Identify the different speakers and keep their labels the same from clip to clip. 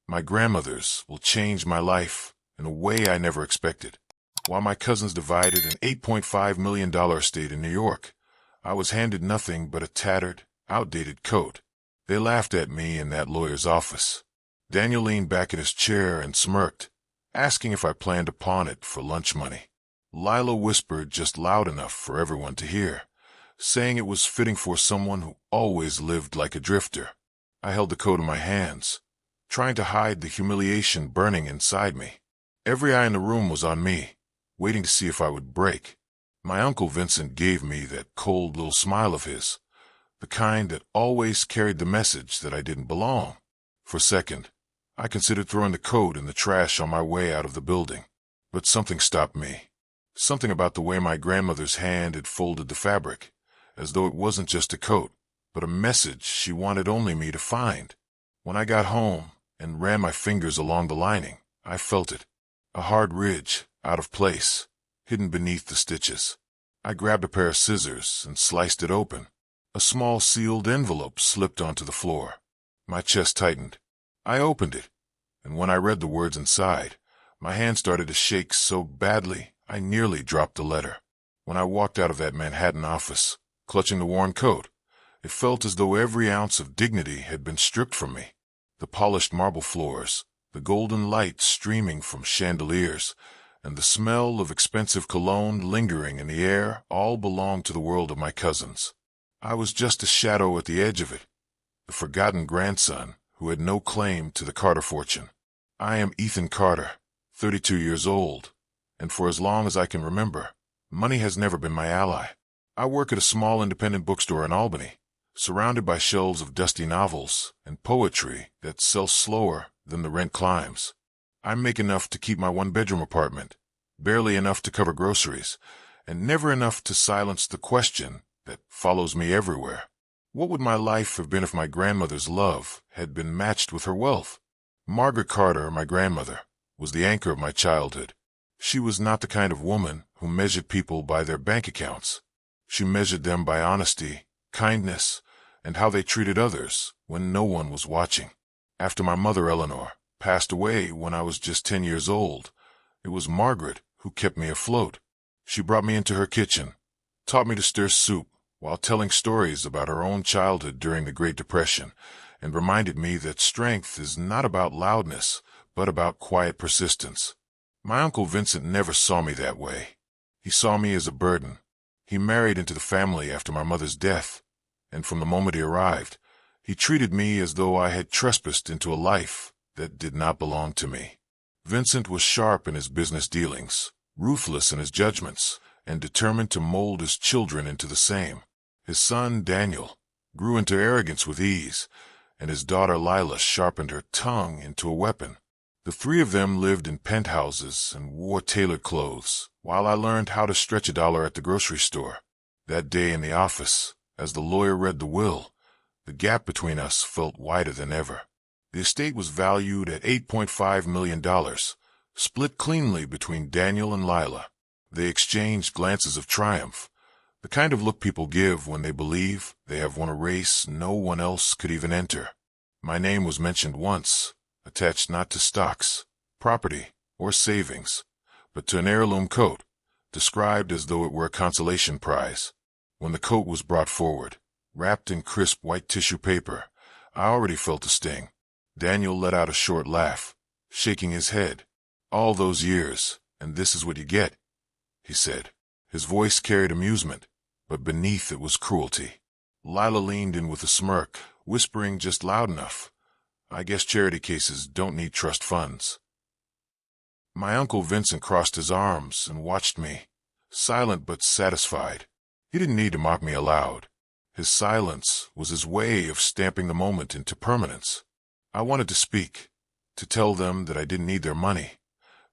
Speaker 1: My grandmother's will change my life in a way I never expected. While my cousins divided an $8.5 million estate in New York, I was handed nothing but a tattered, outdated coat. They laughed at me in that lawyer's office. Daniel leaned back in his chair and smirked, asking if I planned to pawn it for lunch money. Lila whispered just loud enough for everyone to hear, saying it was fitting for someone who always lived like a drifter. I held the coat in my hands, trying to hide the humiliation burning inside me. Every eye in the room was on me, waiting to see if I would break. My Uncle Vincent gave me that cold little smile of his, the kind that always carried the message that I didn't belong. For a second, I considered throwing the coat in the trash on my way out of the building, but something stopped me. Something about the way my grandmother's hand had folded the fabric, as though it wasn't just a coat, but a message she wanted only me to find. When I got home and ran my fingers along the lining, I felt it. A hard ridge, out of place, hidden beneath the stitches. I grabbed a pair of scissors and sliced it open. A small sealed envelope slipped onto the floor. My chest tightened. I opened it, and when I read the words inside, my hand started to shake so badly I nearly dropped the letter. When I walked out of that Manhattan office, clutching the worn coat, it felt as though every ounce of dignity had been stripped from me. The polished marble floors, the golden light streaming from chandeliers, and the smell of expensive cologne lingering in the air all belonged to the world of my cousins. I was just a shadow at the edge of it, the forgotten grandson who had no claim to the Carter fortune. I am Ethan Carter, 32 years old, and for as long as I can remember, money has never been my ally. I work at a small independent bookstore in Albany, surrounded by shelves of dusty novels and poetry that sell slower than the rent climbs. I make enough to keep my one-bedroom apartment, barely enough to cover groceries, and never enough to silence the question that follows me everywhere. What would my life have been if my grandmother's love had been matched with her wealth? Margaret Carter, my grandmother, was the anchor of my childhood. She was not the kind of woman who measured people by their bank accounts. She measured them by honesty, kindness, and how they treated others when no one was watching. After my mother, Eleanor, passed away when I was just 10 years old, it was Margaret who kept me afloat. She brought me into her kitchen, taught me to stir soup while telling stories about her own childhood during the Great Depression, and reminded me that strength is not about loudness, but about quiet persistence. My Uncle Vincent never saw me that way. He saw me as a burden. He married into the family after my mother's death, and from the moment he arrived, he treated me as though I had trespassed into a life that did not belong to me. Vincent was sharp in his business dealings, ruthless in his judgments, and determined to mold his children into the same. His son, Daniel, grew into arrogance with ease, and his daughter Lila sharpened her tongue into a weapon. The three of them lived in penthouses and wore tailored clothes, while I learned how to stretch a dollar at the grocery store. That day in the office, as the lawyer read the will, the gap between us felt wider than ever. The estate was valued at $8.5 million, split cleanly between Daniel and Lila. They exchanged glances of triumph, the kind of look people give when they believe they have won a race no one else could even enter. My name was mentioned once, attached not to stocks, property, or savings, but to an heirloom coat, described as though it were a consolation prize. When the coat was brought forward, wrapped in crisp white tissue paper, I already felt the sting. Daniel let out a short laugh, shaking his head. "All those years, and this is what you get," he said. His voice carried amusement, but beneath it was cruelty. Lila leaned in with a smirk, whispering just loud enough, "I guess charity cases don't need trust funds." My Uncle Vincent crossed his arms and watched me, silent but satisfied. He didn't need to mock me aloud. His silence was his way of stamping the moment into permanence. I wanted to speak, to tell them that I didn't need their money,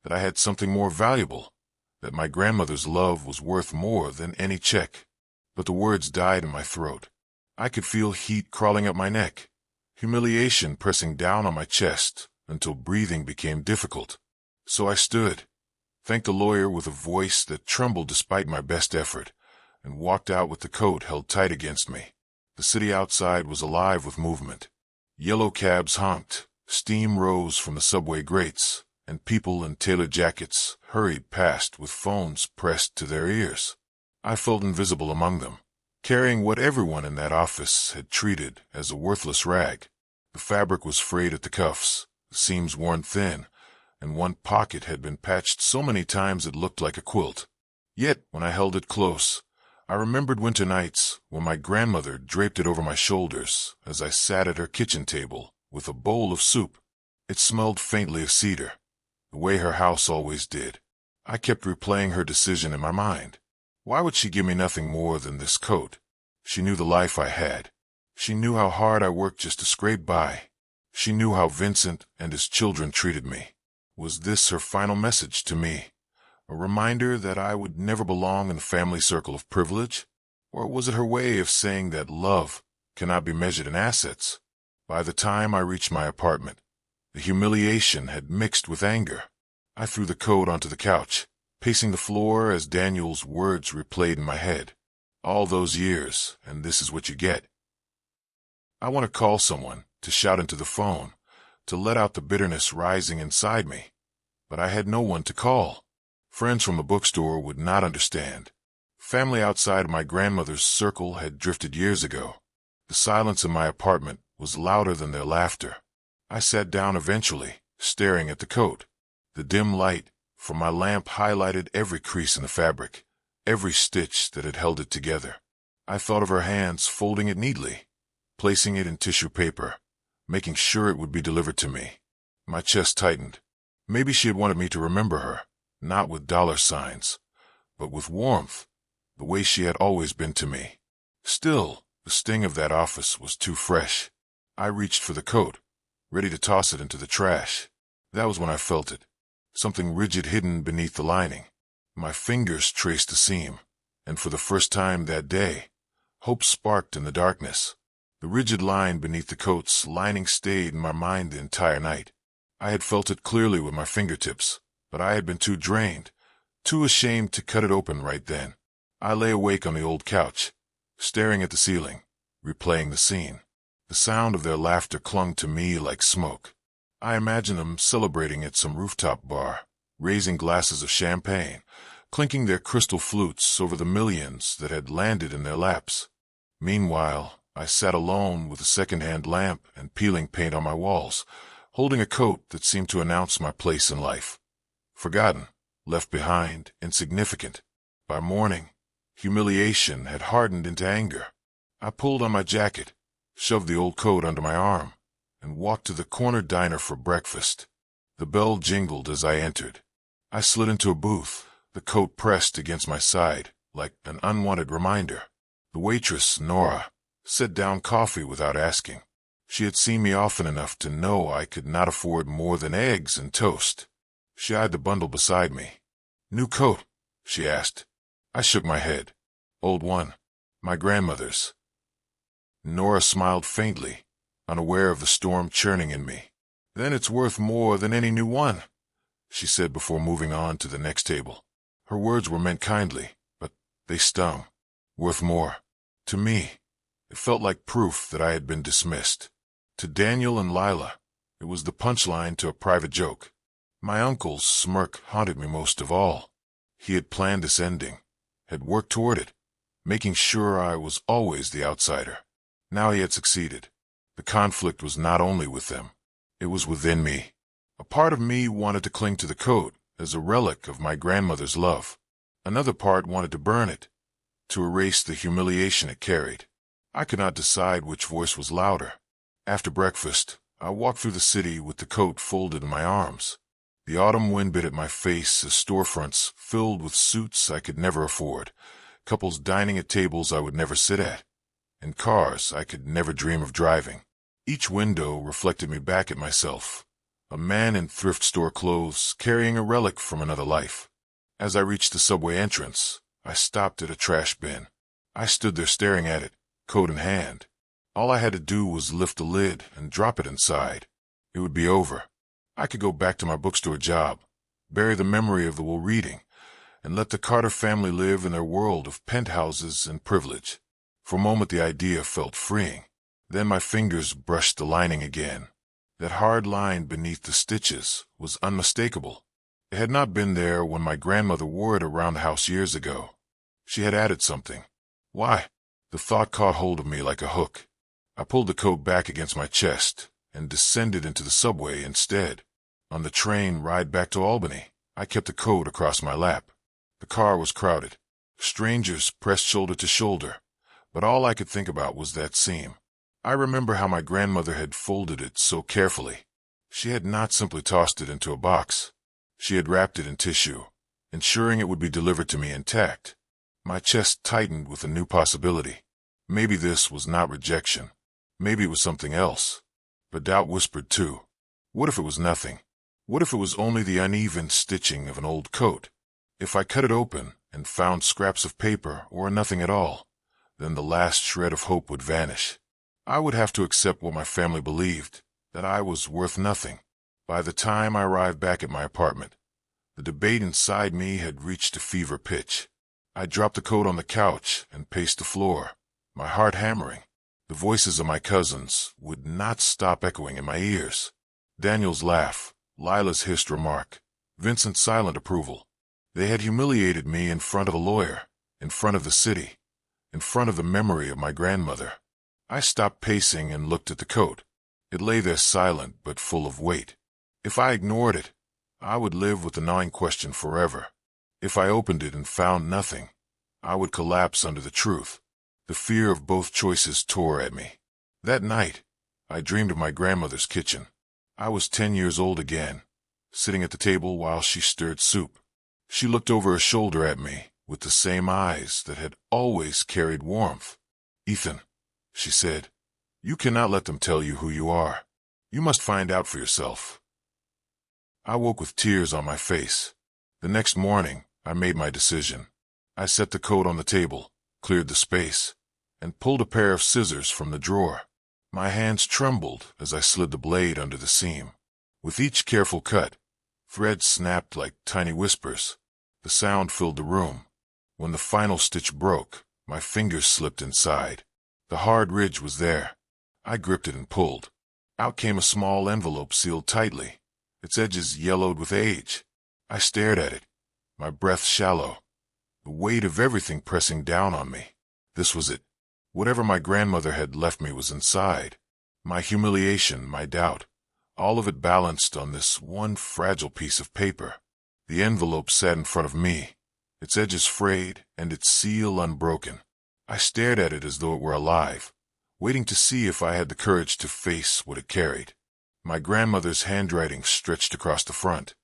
Speaker 1: that I had something more valuable, that my grandmother's love was worth more than any check. But the words died in my throat. I could feel heat crawling up my neck, humiliation pressing down on my chest until breathing became difficult. So I stood, thanked the lawyer with a voice that trembled despite my best effort, and walked out with the coat held tight against me. The city outside was alive with movement. Yellow cabs honked, Steam rose from the subway grates, and people in tailored jackets hurried past with phones pressed to their ears. I felt invisible among them, carrying what everyone in that office had treated as a worthless rag. The fabric was frayed at the cuffs, the seams worn thin, and one pocket had been patched so many times it looked like a quilt. Yet, when I held it close, I remembered winter nights when my grandmother draped it over my shoulders as I sat at her kitchen table with a bowl of soup. It smelled faintly of cedar, the way her house always did. I kept replaying her decision in my mind. Why would she give me nothing more than this coat? She knew the life I had. She knew how hard I worked just to scrape by. She knew how Vincent and his children treated me. Was this her final message to me? A reminder that I would never belong in the family circle of privilege? Or was it her way of saying that love cannot be measured in assets? By the time I reached my apartment, the humiliation had mixed with anger. I threw the coat onto the couch, pacing the floor as Daniel's words replayed in my head. All those years, and this is what you get. I want to call someone, to shout into the phone, to let out the bitterness rising inside me. But I had no one to call. Friends from the bookstore would not understand. Family outside of my grandmother's circle had drifted years ago. The silence in my apartment was louder than their laughter. I sat down eventually, staring at the coat. The dim light from my lamp highlighted every crease in the fabric, every stitch that had held it together. I thought of her hands folding it neatly, placing it in tissue paper, making sure it would be delivered to me. My chest tightened. Maybe she had wanted me to remember her, not with dollar signs, but with warmth, the way she had always been to me. Still, the sting of that office was too fresh. I reached for the coat, ready to toss it into the trash. That was when I felt it, something rigid hidden beneath the lining. My fingers traced the seam, and for the first time that day, hope sparked in the darkness. The rigid line beneath the coat's lining stayed in my mind the entire night. I had felt it clearly with my fingertips, but I had been too drained, too ashamed to cut it open right then. I lay awake on the old couch, staring at the ceiling, replaying the scene. The sound of their laughter clung to me like smoke. I imagined them celebrating at some rooftop bar, raising glasses of champagne, clinking their crystal flutes over the millions that had landed in their laps. Meanwhile, I sat alone with a second-hand lamp and peeling paint on my walls, holding a coat that seemed to announce my place in life. Forgotten, left behind, insignificant. By morning, humiliation had hardened into anger. I pulled on my jacket, shoved the old coat under my arm, and walked to the corner diner for breakfast. The bell jingled as I entered. I slid into a booth, the coat pressed against my side, like an unwanted reminder. The waitress, Nora, set down coffee without asking. She had seen me often enough to know I could not afford more than eggs and toast. She eyed the bundle beside me. "New coat?" she asked. I shook my head. "Old one. My grandmother's." Nora smiled faintly, unaware of the storm churning in me. "Then it's worth more than any new one," she said before moving on to the next table. Her words were meant kindly, but they stung. Worth more. To me, it felt like proof that I had been dismissed. To Daniel and Lila, it was the punchline to a private joke. My uncle's smirk haunted me most of all. He had planned this ending, had worked toward it, making sure I was always the outsider. Now he had succeeded. The conflict was not only with them, it was within me. A part of me wanted to cling to the coat as a relic of my grandmother's love. Another part wanted to burn it, to erase the humiliation it carried. I could not decide which voice was louder. After breakfast, I walked through the city with the coat folded in my arms. The autumn wind bit at my face as storefronts filled with suits I could never afford, couples dining at tables I would never sit at, and cars I could never dream of driving. Each window reflected me back at myself, a man in thrift store clothes carrying a relic from another life. As I reached the subway entrance, I stopped at a trash bin. I stood there staring at it, coat in hand. All I had to do was lift the lid and drop it inside. It would be over. I could go back to my bookstore job, bury the memory of the wool reading, and let the Carter family live in their world of penthouses and privilege. For a moment the idea felt freeing. Then my fingers brushed the lining again. That hard line beneath the stitches was unmistakable. It had not been there when my grandmother wore it around the house years ago. She had added something. Why? The thought caught hold of me like a hook. I pulled the coat back against my chest and descended into the subway instead. On the train ride back to Albany, I kept the coat across my lap. The car was crowded. Strangers pressed shoulder to shoulder, but all I could think about was that seam. I remember how my grandmother had folded it so carefully. She had not simply tossed it into a box. She had wrapped it in tissue, ensuring it would be delivered to me intact. My chest tightened with a new possibility. Maybe this was not rejection. Maybe it was something else. But doubt whispered too. What if it was nothing? What if it was only the uneven stitching of an old coat? If I cut it open and found scraps of paper or nothing at all, then the last shred of hope would vanish. I would have to accept what my family believed, that I was worth nothing. By the time I arrived back at my apartment, the debate inside me had reached a fever pitch. I dropped the coat on the couch and paced the floor, my heart hammering. The voices of my cousins would not stop echoing in my ears. Daniel's laugh, Lila's hissed remark, Vincent's silent approval. They had humiliated me in front of a lawyer, in front of the city, in front of the memory of my grandmother. I stopped pacing and looked at the coat. It lay there silent but full of weight. If I ignored it, I would live with the gnawing question forever. If I opened it and found nothing, I would collapse under the truth. The fear of both choices tore at me. That night, I dreamed of my grandmother's kitchen. I was 10 years old again, sitting at the table while she stirred soup. She looked over her shoulder at me with the same eyes that had always carried warmth. "Ethan," she said, "you cannot let them tell you who you are. You must find out for yourself." I woke with tears on my face. The next morning, I made my decision. I set the coat on the table, cleared the space, and pulled a pair of scissors from the drawer. My hands trembled as I slid the blade under the seam. With each careful cut, threads snapped like tiny whispers. The sound filled the room. When the final stitch broke, my fingers slipped inside. The hard ridge was there. I gripped it and pulled. Out came a small envelope sealed tightly, its edges yellowed with age. I stared at it, my breath shallow, the weight of everything pressing down on me. This was it. Whatever my grandmother had left me was inside. My humiliation, my doubt, all of it balanced on this one fragile piece of paper. The envelope sat in front of me, its edges frayed and its seal unbroken. I stared at it as though it were alive, waiting to see if I had the courage to face what it carried. My grandmother's handwriting stretched across the front,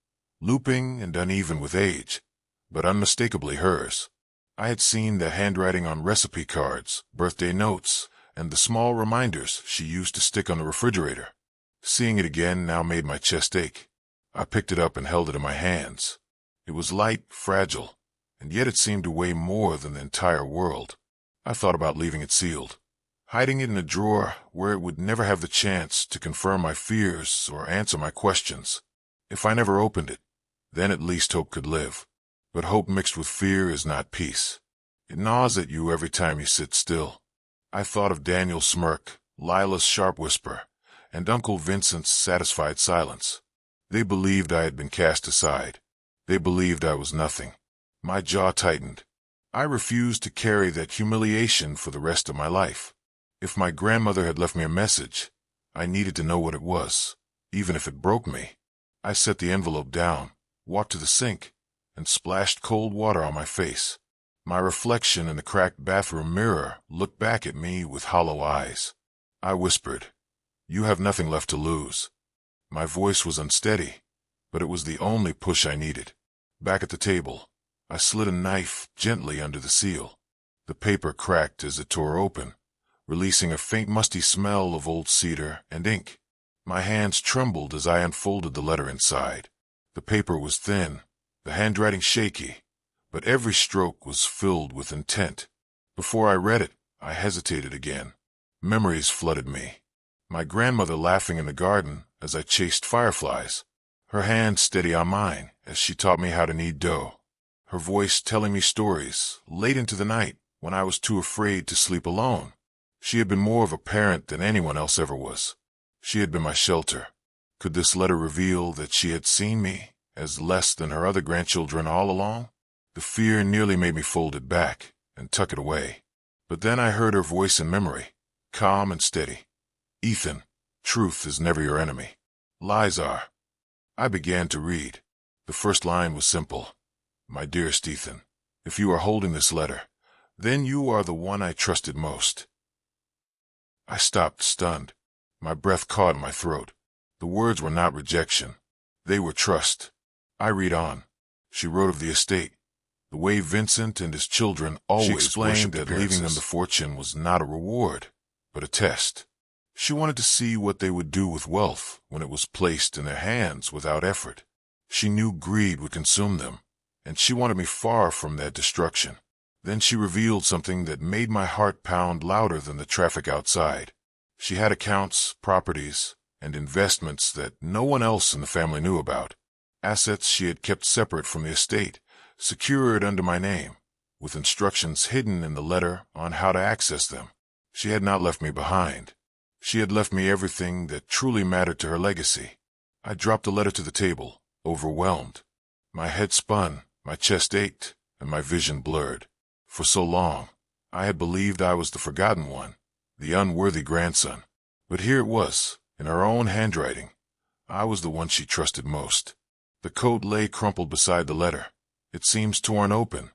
Speaker 1: looping and uneven with age, but unmistakably hers. I had seen the handwriting on recipe cards, birthday notes, and the small reminders she used to stick on the refrigerator. Seeing it again now made my chest ache. I picked it up and held it in my hands. It was light, fragile, and yet it seemed to weigh more than the entire world. I thought about leaving it sealed, hiding it in a drawer where it would never have the chance to confirm my fears or answer my questions. If I never opened it, then at least hope could live. But hope mixed with fear is not peace. It gnaws at you every time you sit still. I thought of Daniel's smirk, Lila's sharp whisper, and Uncle Vincent's satisfied silence. They believed I had been cast aside. They believed I was nothing. My jaw tightened. I refused to carry that humiliation for the rest of my life. If my grandmother had left me a message, I needed to know what it was, even if it broke me. I set the envelope down, walked to the sink, and splashed cold water on my face. My reflection in the cracked bathroom mirror looked back at me with hollow eyes. I whispered, "You have nothing left to lose." My voice was unsteady, but it was the only push I needed. Back at the table, I slid a knife gently under the seal. The paper cracked as it tore open, releasing a faint musty smell of old cedar and ink. My hands trembled as I unfolded the letter inside. The paper was thin, the handwriting shaky, but every stroke was filled with intent. Before I read it, I hesitated again. Memories flooded me. My grandmother laughing in the garden as I chased fireflies, her hand steady on mine as she taught me how to knead dough, her voice telling me stories late into the night when I was too afraid to sleep alone. She had been more of a parent than anyone else ever was. She had been my shelter, Could this letter reveal that she had seen me as less than her other grandchildren all along? The fear nearly made me fold it back and tuck it away. But then I heard her voice in memory, calm and steady. "Ethan, truth is never your enemy. Lies are." I began to read. The first line was simple. "My dearest Ethan, if you are holding this letter, then you are the one I trusted most." I stopped, stunned. My breath caught in my throat. The words were not rejection. They were trust. I read on. She wrote of the estate, the way Vincent and his children always worshipped. She explained that leaving them the fortune was not a reward, but a test. She wanted to see what they would do with wealth when it was placed in their hands without effort. She knew greed would consume them, and she wanted me far from that destruction. Then she revealed something that made my heart pound louder than the traffic outside. She had accounts, properties, and investments that no one else in the family knew about. Assets she had kept separate from the estate, secured under my name, with instructions hidden in the letter on how to access them. She had not left me behind. She had left me everything that truly mattered to her legacy. I dropped the letter to the table, overwhelmed. My head spun, my chest ached, and my vision blurred. For so long, I had believed I was the forgotten one, the unworthy grandson. But here it was, in her own handwriting. I was the one she trusted most. The coat lay crumpled beside the letter, its seams torn open,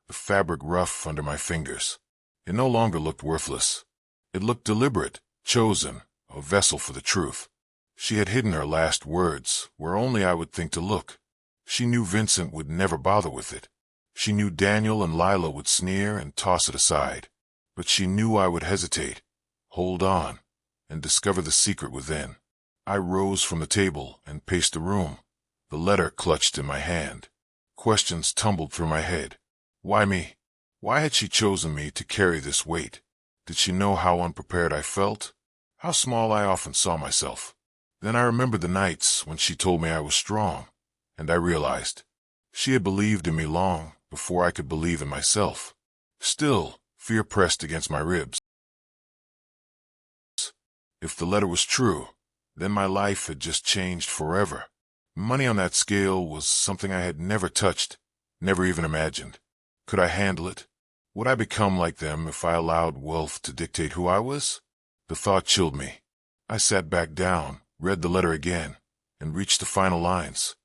Speaker 1: the fabric rough under my fingers. It no longer looked worthless. It looked deliberate, chosen, a vessel for the truth. She had hidden her last words where only I would think to look. She knew Vincent would never bother with it. She knew Daniel and Lila would sneer and toss it aside. But she knew I would hesitate, hold on, and discover the secret within. I rose from the table and paced the room, the letter clutched in my hand. Questions tumbled through my head. Why me? Why had she chosen me to carry this weight? Did she know how unprepared I felt? How small I often saw myself? Then I remembered the nights when she told me I was strong, and I realized she had believed in me long before I could believe in myself. Still, fear pressed against my ribs. If the letter was true, then my life had just changed forever. Money on that scale was something I had never touched, never even imagined. Could I handle it? Would I become like them if I allowed wealth to dictate who I was? The thought chilled me. I sat back down, read the letter again, and reached the final lines.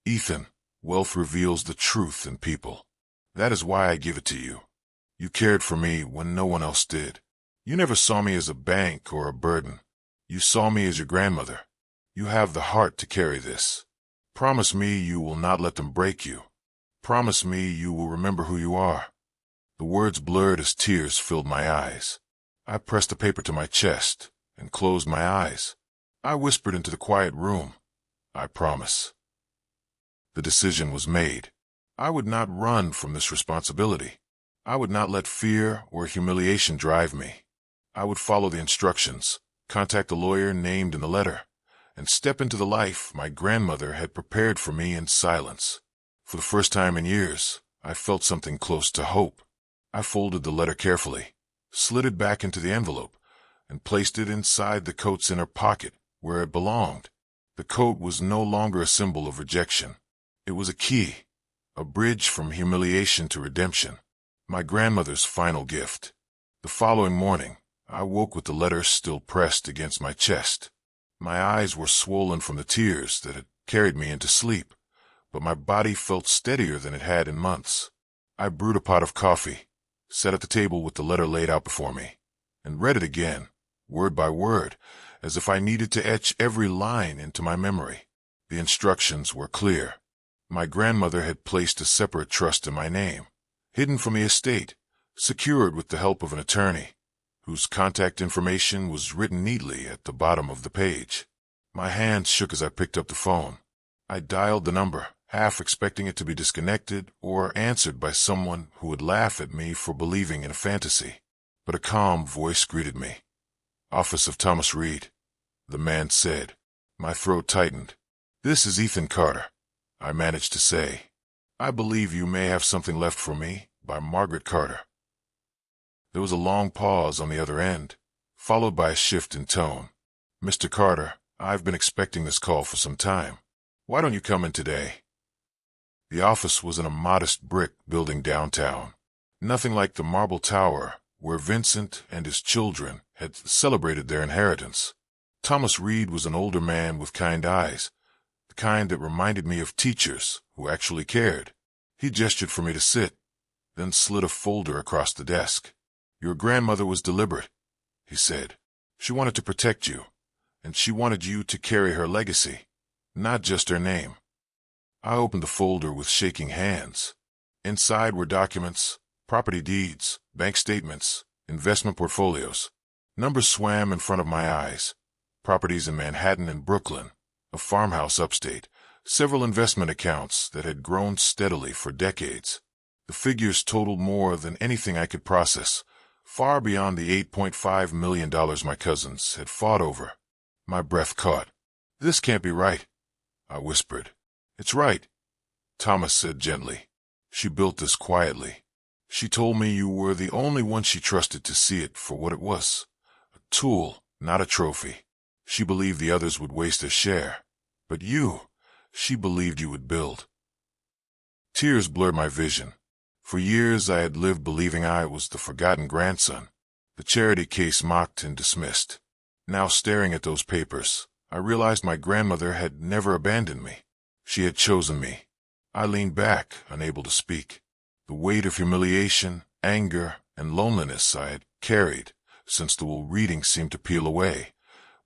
Speaker 1: "Ethan, wealth reveals the truth in people. That is why I give it to you. You cared for me when no one else did. You never saw me as a bank or a burden. You saw me as your grandmother. You have the heart to carry this. Promise me you will not let them break you. Promise me you will remember who you are." The words blurred as tears filled my eyes. I pressed the paper to my chest and closed my eyes. I whispered into the quiet room, "I promise." The decision was made. I would not run from this responsibility. I would not let fear or humiliation drive me. I would follow the instructions, contact the lawyer named in the letter, and step into the life my grandmother had prepared for me in silence. For the first time in years, I felt something close to hope. I folded the letter carefully, slid it back into the envelope, and placed it inside the coat's inner pocket, where it belonged. The coat was no longer a symbol of rejection. It was a key, a bridge from humiliation to redemption, my grandmother's final gift. The following morning, I woke with the letter still pressed against my chest. My eyes were swollen from the tears that had carried me into sleep, but my body felt steadier than it had in months. I brewed a pot of coffee, sat at the table with the letter laid out before me, and read it again, word by word, as if I needed to etch every line into my memory. The instructions were clear. My grandmother had placed a separate trust in my name, hidden from the estate, secured with the help of an attorney, whose contact information was written neatly at the bottom of the page. My hands shook as I picked up the phone. I dialed the number, half expecting it to be disconnected or answered by someone who would laugh at me for believing in a fantasy. But a calm voice greeted me. "Office of Thomas Reed," the man said. My throat tightened. "This is Ethan Carter," I managed to say. "I believe you may have something left for me, by Margaret Carter." There was a long pause on the other end, followed by a shift in tone. "Mr. Carter, I've been expecting this call for some time. Why don't you come in today? The office was in a modest brick building downtown. Nothing like the marble tower where Vincent and his children had celebrated their inheritance. Thomas Reed was an older man with kind eyes, the kind that reminded me of teachers who actually cared. He gestured for me to sit, then slid a folder across the desk. "Your grandmother was deliberate," he said. "She wanted to protect you, and she wanted you to carry her legacy, not just her name." I opened the folder with shaking hands. Inside were documents, property deeds, bank statements, investment portfolios. Numbers swam in front of my eyes. Properties in Manhattan and Brooklyn, a farmhouse upstate, several investment accounts that had grown steadily for decades. The figures totaled more than anything I could process, far beyond the $8.5 million my cousins had fought over. My breath caught. "This can't be right," I whispered. "It's right," Thomas said gently. "She built this quietly. She told me you were the only one she trusted to see it for what it was. A tool, not a trophy. She believed the others would waste their share. But you, she believed you would build." Tears blurred my vision. For years I had lived believing I was the forgotten grandson, the charity case mocked and dismissed. Now, staring at those papers, I realized my grandmother had never abandoned me. She had chosen me. I leaned back, unable to speak. The weight of humiliation, anger, and loneliness I had carried since the reading seemed to peel away,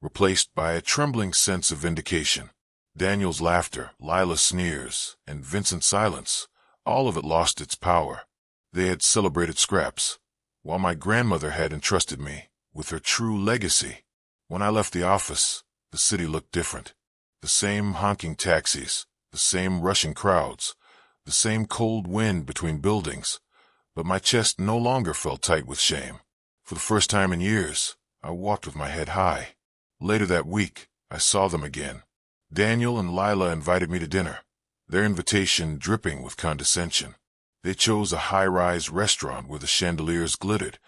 Speaker 1: replaced by a trembling sense of vindication. Daniel's laughter, Lila's sneers, and Vincent's silence, all of it lost its power. They had celebrated scraps, while my grandmother had entrusted me with her true legacy. When I left the office, the city looked different. The same honking taxis, the same rushing crowds, the same cold wind between buildings, but my chest no longer felt tight with shame. For the first time in years, I walked with my head high. Later that week, I saw them again. Daniel and Lila invited me to dinner, their invitation dripping with condescension. They chose a high-rise restaurant where the chandeliers glittered,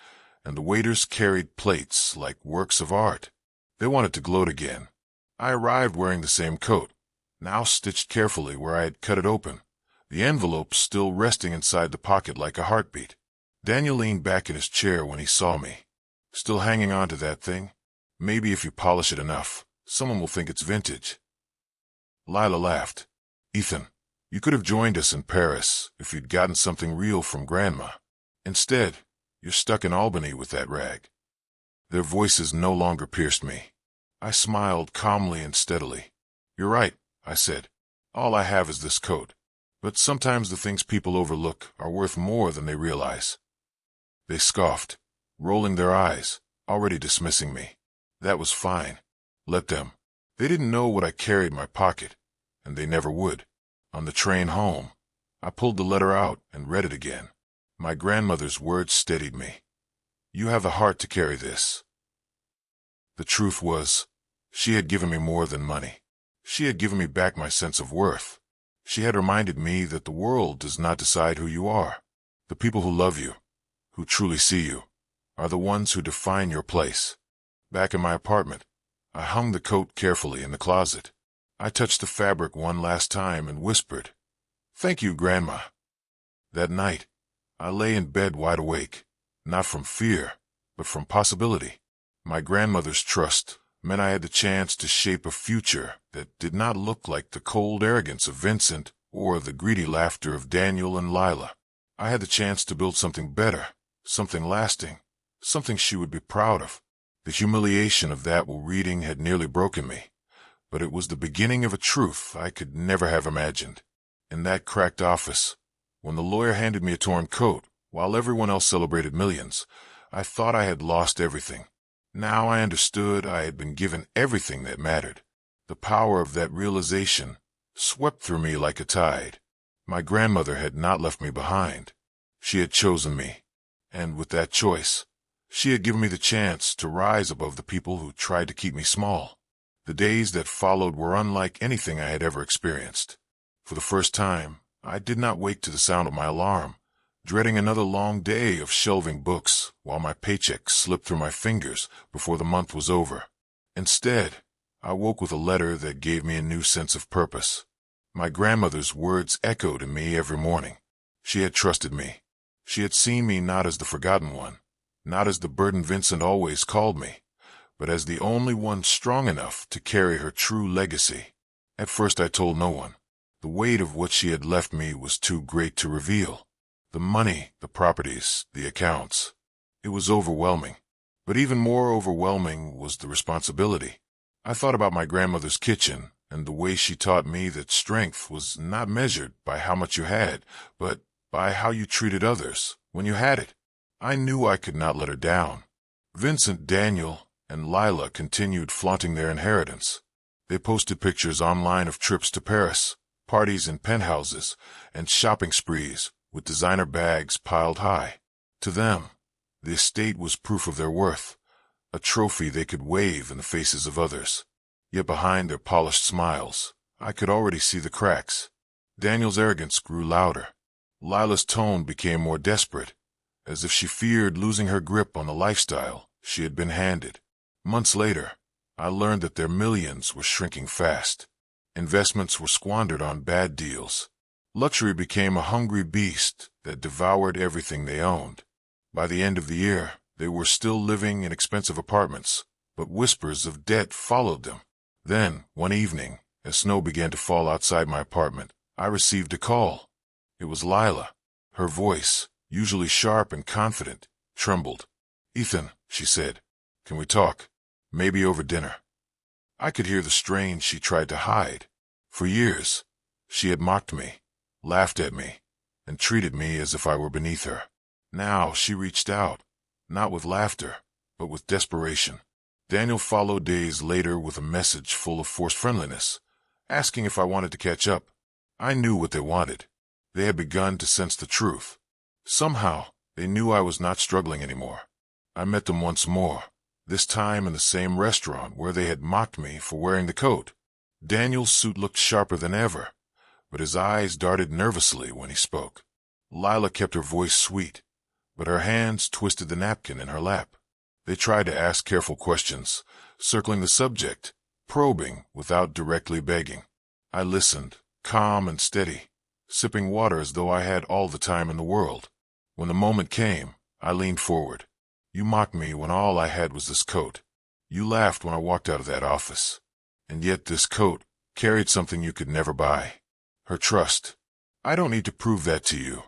Speaker 1: and the waiters carried plates like works of art. They wanted to gloat again. I arrived wearing the same coat, now stitched carefully where I had cut it open, the envelope still resting inside the pocket like a heartbeat. Daniel leaned back in his chair when he saw me. "Still hanging on to that thing? Maybe if you polish it enough, someone will think it's vintage." Lila laughed. "Ethan, you could have joined us in Paris if you'd gotten something real from Grandma. Instead, you're stuck in Albany with that rag." Their voices no longer pierced me. I smiled calmly and steadily. "You're right," I said. "All I have is this coat. But sometimes the things people overlook are worth more than they realize." They scoffed, rolling their eyes, already dismissing me. That was fine. Let them. They didn't know what I carried in my pocket, and they never would. On the train home, I pulled the letter out and read it again. My grandmother's words steadied me. "You have the heart to carry this." The truth was, she had given me more than money. She had given me back my sense of worth. She had reminded me that the world does not decide who you are. The people who love you, who truly see you, are the ones who define your place. Back in my apartment, I hung the coat carefully in the closet. I touched the fabric one last time and whispered, "Thank you, Grandma." That night, I lay in bed wide awake, not from fear, but from possibility. My grandmother's trust meant I had the chance to shape a future that did not look like the cold arrogance of Vincent or the greedy laughter of Daniel and Lila. I had the chance to build something better, something lasting, something she would be proud of. The humiliation of that reading had nearly broken me, but it was the beginning of a truth I could never have imagined. In that cracked office, when the lawyer handed me a torn coat, while everyone else celebrated millions, I thought I had lost everything. Now I understood I had been given everything that mattered. The power of that realization swept through me like a tide. My grandmother had not left me behind. She had chosen me, and with that choice, she had given me the chance to rise above the people who tried to keep me small. The days that followed were unlike anything I had ever experienced. For the first time, I did not wake to the sound of my alarm, dreading another long day of shelving books while my paycheck slipped through my fingers before the month was over. Instead, I woke with a letter that gave me a new sense of purpose. My grandmother's words echoed in me every morning. She had trusted me. She had seen me not as the forgotten one, not as the burden Vincent always called me, but as the only one strong enough to carry her true legacy. At first I told no one. The weight of what she had left me was too great to reveal. The money, the properties, the accounts. It was overwhelming. But even more overwhelming was the responsibility. I thought about my grandmother's kitchen and the way she taught me that strength was not measured by how much you had, but by how you treated others when you had it. I knew I could not let her down. Vincent, Daniel, and Lila continued flaunting their inheritance. They posted pictures online of trips to Paris, parties in penthouses, and shopping sprees with designer bags piled high. To them, the estate was proof of their worth, a trophy they could wave in the faces of others. Yet behind their polished smiles, I could already see the cracks. Daniel's arrogance grew louder. Lila's tone became more desperate, as if she feared losing her grip on the lifestyle she had been handed. Months later, I learned that their millions were shrinking fast. Investments were squandered on bad deals. Luxury became a hungry beast that devoured everything they owned. By the end of the year, they were still living in expensive apartments, but whispers of debt followed them. Then, one evening, as snow began to fall outside my apartment, I received a call. It was Lila. Her voice, usually sharp and confident, trembled. "Ethan," she said, "can we talk? Maybe over dinner." I could hear the strain she tried to hide. For years, she had mocked me, laughed at me, and treated me as if I were beneath her. Now she reached out, not with laughter, but with desperation. Daniel followed days later with a message full of forced friendliness, asking if I wanted to catch up. I knew what they wanted. They had begun to sense the truth. Somehow, they knew I was not struggling anymore. I met them once more, this time in the same restaurant where they had mocked me for wearing the coat. Daniel's suit looked sharper than ever, but his eyes darted nervously when he spoke. Lila kept her voice sweet, but her hands twisted the napkin in her lap. They tried to ask careful questions, circling the subject, probing without directly begging. I listened, calm and steady, sipping water as though I had all the time in the world. When the moment came, I leaned forward. "You mocked me when all I had was this coat. You laughed when I walked out of that office. And yet this coat carried something you could never buy. Her trust. I don't need to prove that to you,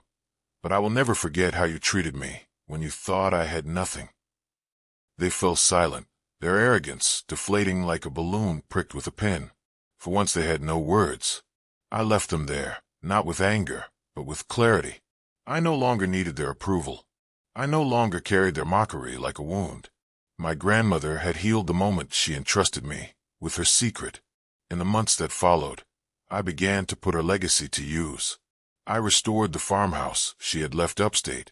Speaker 1: but I will never forget how you treated me when you thought I had nothing." They fell silent, their arrogance deflating like a balloon pricked with a pin. For once they had no words. I left them there, not with anger, but with clarity. I no longer needed their approval. I no longer carried their mockery like a wound. My grandmother had healed the moment she entrusted me with her secret. In the months that followed, I began to put her legacy to use. I restored the farmhouse she had left upstate,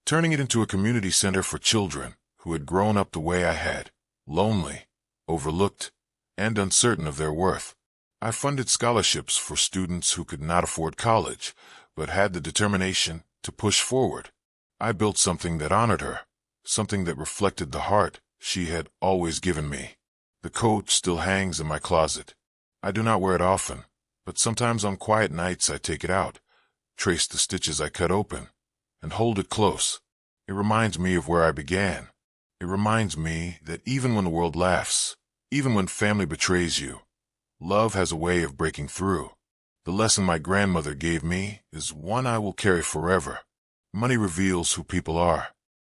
Speaker 1: turning it into a community center for children who had grown up the way I had, lonely, overlooked, and uncertain of their worth. I funded scholarships for students who could not afford college, but had the determination to push forward. I built something that honored her, something that reflected the heart she had always given me. The coat still hangs in my closet. I do not wear it often, but sometimes on quiet nights I take it out, trace the stitches I cut open, and hold it close. It reminds me of where I began. It reminds me that even when the world laughs, even when family betrays you, love has a way of breaking through. The lesson my grandmother gave me is one I will carry forever. Money reveals who people are.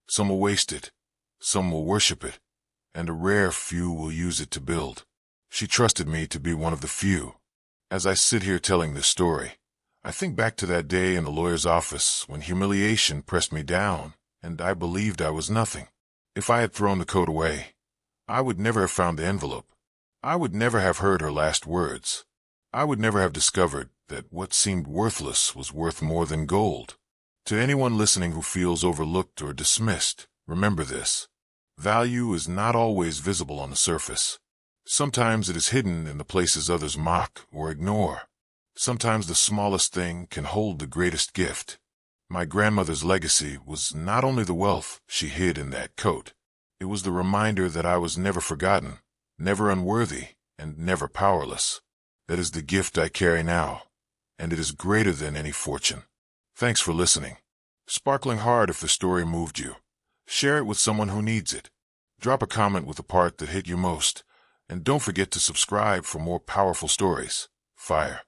Speaker 1: Some will waste it, some will worship it, and a rare few will use it to build. She trusted me to be one of the few. As I sit here telling this story, I think back to that day in the lawyer's office when humiliation pressed me down and I believed I was nothing. If I had thrown the coat away, I would never have found the envelope. I would never have heard her last words. I would never have discovered that what seemed worthless was worth more than gold. To anyone listening who feels overlooked or dismissed, remember this. Value is not always visible on the surface. Sometimes it is hidden in the places others mock or ignore. Sometimes the smallest thing can hold the greatest gift. My grandmother's legacy was not only the wealth she hid in that coat. It was the reminder that I was never forgotten, never unworthy, and never powerless. That is the gift I carry now, and it is greater than any fortune. Thanks for listening. Sparkling hard if the story moved you. Share it with someone who needs it. Drop a comment with the part that hit you most, and don't forget to subscribe for more powerful stories. Fire.